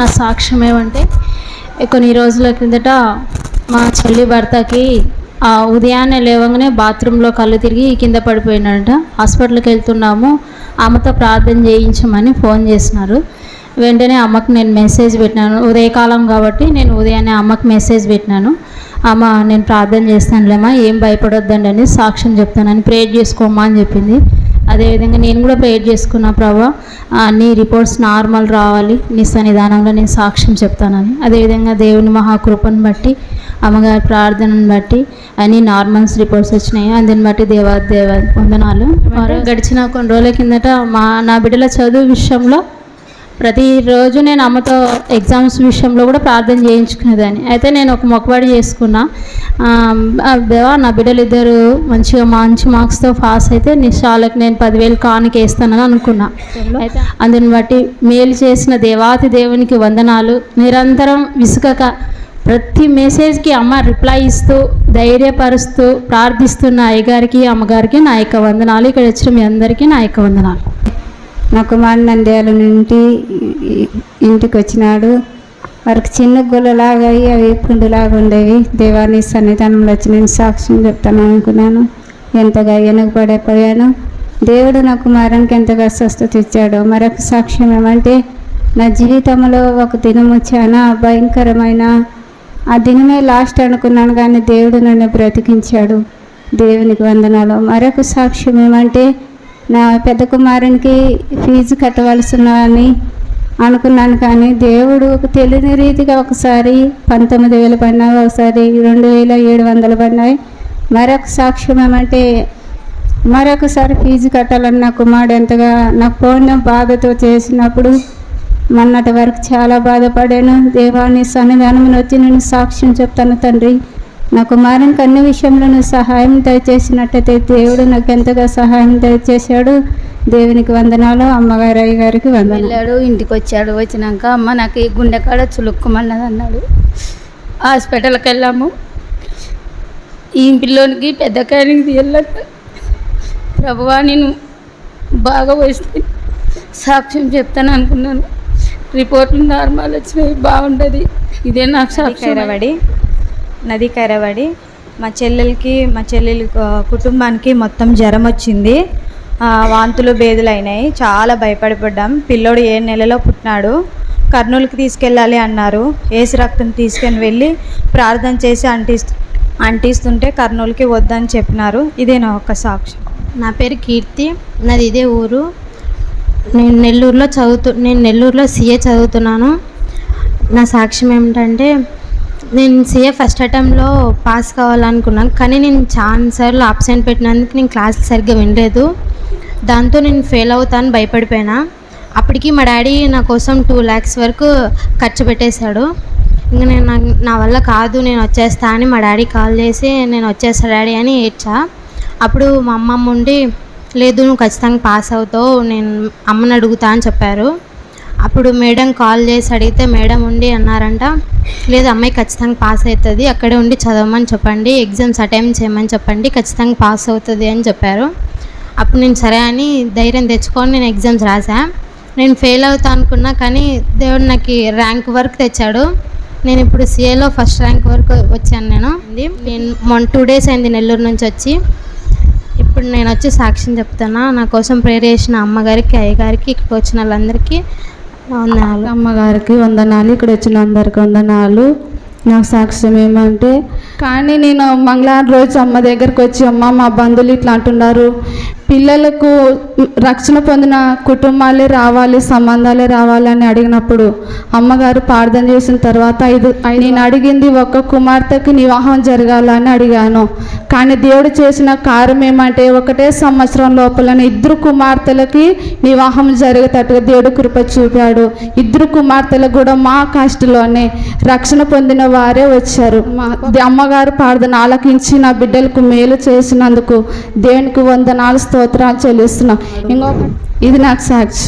నా సాక్ష్యం ఏమంటే కొన్ని రోజుల కిందట మా చెల్లి భర్తకి ఉదయాన్నే లేవగానే బాత్రూంలో కళ్ళు తిరిగి కింద పడిపోయినాడట. హాస్పిటల్కి వెళ్తున్నాము, అమ్మతో ప్రార్థన చేయించమని ఫోన్ చేసినారు. వెంటనే అమ్మకు నేను మెసేజ్ పెట్టినాను. ఉదయకాలం కాబట్టి నేను ఉదయాన్నే అమ్మకు మెసేజ్ పెట్టినాను. అమ్మ నేను ప్రార్థన చేస్తానులేమ్మా, ఏం భయపడొద్దండి అని సాక్ష్యం చెప్తానని ప్రేయర్ చేసుకోమ్మా అని చెప్పింది. అదేవిధంగా నేను కూడా ప్రేయర్ చేసుకున్నా, ప్రభా నీ రిపోర్ట్స్ నార్మల్ రావాలి, నీ సన్నిధానంలో నేను సాక్ష్యం చెప్తానని. అదేవిధంగా దేవుని మహాకృపను బట్టి అమ్మగారి ప్రార్థనను బట్టి అన్ని నార్మల్స్ రిపోర్ట్స్ వచ్చినాయి. అందుని బట్టి దేవ వందనాలు. గడిచిన కొన్ని రోజుల కిందట నా బిడ్డల చదువు విషయంలో ప్రతిరోజు నేను అమ్మతో ఎగ్జామ్స్ విషయంలో కూడా ప్రార్థన చేయించుకునేదాన్ని. అయితే నేను ఒక మొక్కుబడి చేసుకున్నా, దేవా నా బిడ్డలు ఇద్దరు మంచి మార్క్స్తో పాస్ అయితే నిశాలకు నేను 10,000 కానుక వేస్తానని అనుకున్నా. అయితే అందుని బట్టి మేలు చేసిన దేవాతి దేవునికి వందనాలు. నిరంతరం విసుకక ప్రతి మెసేజ్కి అమ్మ రిప్లై ఇస్తూ ధైర్యపరుస్తూ ప్రార్థిస్తున్న అయ్యగారికి అమ్మగారికి నా యొక్క వందనాలు. ఇక్కడ వచ్చిన మీ అందరికీ నా యొక్క వందనాలు. నా కుమారుడు నంద్యాల నుండి ఇంటికి వచ్చినాడు. వారికి చిన్న గుళ్ళలాగా అవి పుండులాగా ఉండేవి. దేవాన్ని సన్నిధానంలో వచ్చి నేను సాక్ష్యం చెప్తాను అనుకున్నాను. ఎంతగా వెనుకబడిపోయాను. దేవుడు నా కుమారునికి ఎంతగా స్వస్థత ఇచ్చాడు. మరొక సాక్ష్యం ఏమంటే నా జీవితంలో ఒక దినము చాలా భయంకరమైన ఆ దినమే లాస్ట్ అనుకున్నాను, కానీ దేవుడు నన్ను బ్రతికించాడు. దేవునికి వందనాలు. మరొక సాక్ష్యం ఏమంటే నా పెద్ద కుమారునికి ఫీజు కట్టవలసినని అనుకున్నాను, కానీ దేవుడు ఒక తెలియని రీతిగా ఒకసారి 19,000 పడినాయి, ఒకసారి 2,700 పడినాయి. మరొక సాక్ష్యం ఏమంటే మరొకసారి ఫీజు కట్టాలని నా కుమారుడు ఎంతగా నా ఫోన్ బాధతో చేసినప్పుడు మొన్నటి వరకు చాలా బాధపడాను. దేవాన్ని సన్నిధానం వచ్చి నేను సాక్ష్యం చెప్తాను తండ్రి, నా కుమారునికి అన్ని విషయంలో నువ్వు సహాయం దయచేసినట్టయితే దేవుడు నాకు ఎంతగా సహాయం దయచేశాడు. దేవునికి వందనాలు. అమ్మగారు అయ్యగారికి వందనాలు. ఇంటికి వచ్చాడు. వచ్చినాక అమ్మ నాకు ఈ గుండెకాడ చులుక్కుమన్నది అన్నాడు. హాస్పిటల్కి వెళ్ళాము. ఈ పిల్లోనికి పెద్ద కాయనికి తీయాలంట. ప్రభువా నేను బాగా వస్తే సాక్ష్యం చెప్తాను అనుకున్నాను. రిపోర్ట్లు నార్మల్ వచ్చినాయి, బాగుంటుంది. ఇదే నాకు సాక్ష్యం. నది కరవడి మా చెల్లెలి కుటుంబానికి మొత్తం జ్వరం వచ్చింది. వాంతులు బేదులు అయినాయి. చాలా భయపడిపడ్డాం. పిల్లోడు 7 నెలలో పుట్టినాడు. కర్నూలుకి తీసుకెళ్ళాలి అన్నారు. ఏసు రక్తం తీసుకొని వెళ్ళి ప్రార్థన చేసి అంటిస్తుంటే కర్నూలుకి వద్దని చెప్పినారు. ఇదే నా ఒక సాక్ష్యం. నా పేరు కీర్తి, నాది ఇదే ఊరు. నేను నెల్లూరులో CA చదువుతున్నాను. నా సాక్ష్యం ఏమిటంటే నేను CA ఫస్ట్ అటెంప్ట్లో పాస్ కావాలనుకున్నాను, కానీ నేను చాలాసార్లు అబ్సెంట్ పెట్టినందుకు నేను క్లాస్ సరిగ్గా వినలేదు. దాంతో నేను ఫెయిల్ అవుతాను భయపడిపోయినా. అప్పటికి మా డాడీ నా కోసం 2 lakhs వరకు ఖర్చు పెట్టేశాడు. ఇంకా నా వల్ల కాదు, నేను వచ్చేస్తా అని మా డాడీ కాల్ చేసి నేను వచ్చేస్తా డాడీ అని ఏడ్చా. అప్పుడు మా అమ్మమ్మ ఉండి లేదు నువ్వు ఖచ్చితంగా పాస్ అవుతావు, నేను అమ్మని అడుగుతా అని చెప్పారు. అప్పుడు మేడం కాల్ చేసి అడిగితే మేడం ఉండి అన్నారంట, లేదు అమ్మాయి ఖచ్చితంగా పాస్ అవుతుంది, అక్కడే ఉండి చదవమని చెప్పండి, ఎగ్జామ్స్ అటెంప్ట్ చేయమని చెప్పండి, ఖచ్చితంగా పాస్ అవుతుంది అని చెప్పారు. అప్పుడు నేను సరే అని ధైర్యం తెచ్చుకొని నేను ఎగ్జామ్స్ రాసా. నేను ఫెయిల్ అవుతా అనుకున్నా, కానీ దేవుడు నాకు ర్యాంక్ వరకు తెచ్చాడు. నేను ఇప్పుడు CAలో ఫస్ట్ ర్యాంక్ వరకు వచ్చాను. నేను మొన్న 2 days అయింది నెల్లూరు నుంచి వచ్చి. ఇప్పుడు నేను వచ్చి సాక్ష్యం చెప్తాను. నా కోసం ప్రేయర్ చేసిన అమ్మగారికి అయ్యగారికి ఇక్కడికి వచ్చిన వాళ్ళందరికీ వందనాలు. అమ్మగారికి వందనాలు, ఇక్కడ వచ్చిన అందరికి వందనాలు. నాకు సాక్ష్యం ఏమంటే కానీ నేను మంగళవారం రోజు అమ్మ దగ్గరికి వచ్చి అమ్మ మా బంధువులు ఇట్లా అంటున్నారు, పిల్లలకు రక్షణ పొందిన కుటుంబాలే రావాలి, సంబంధాలే రావాలని అడిగినప్పుడు అమ్మగారు ప్రార్థన చేసిన తర్వాత నేను అడిగింది ఒక కుమార్తెకి వివాహం జరగాలని అడిగాను. కానీ దేవుడు చేసిన కార్యం ఏమంటే 1 సంవత్సరం లోపలనే 2 కుమార్తెలకి వివాహం జరిగేటట్టుగా దేవుడు కృప చూపాడు. 2 కుమార్తెలకు కూడా మా కాస్ట్లోనే రక్షణ పొందిన వారే వచ్చారు. అమ్మగారు ప్రార్థన ఆలకించి నా బిడ్డలకు మేలు చేసినందుకు దేవునికి వందనాలు స్తోత్రాలు చెల్లిస్తున్నాం. ఇంకొక ఇది నాకు సాక్షి.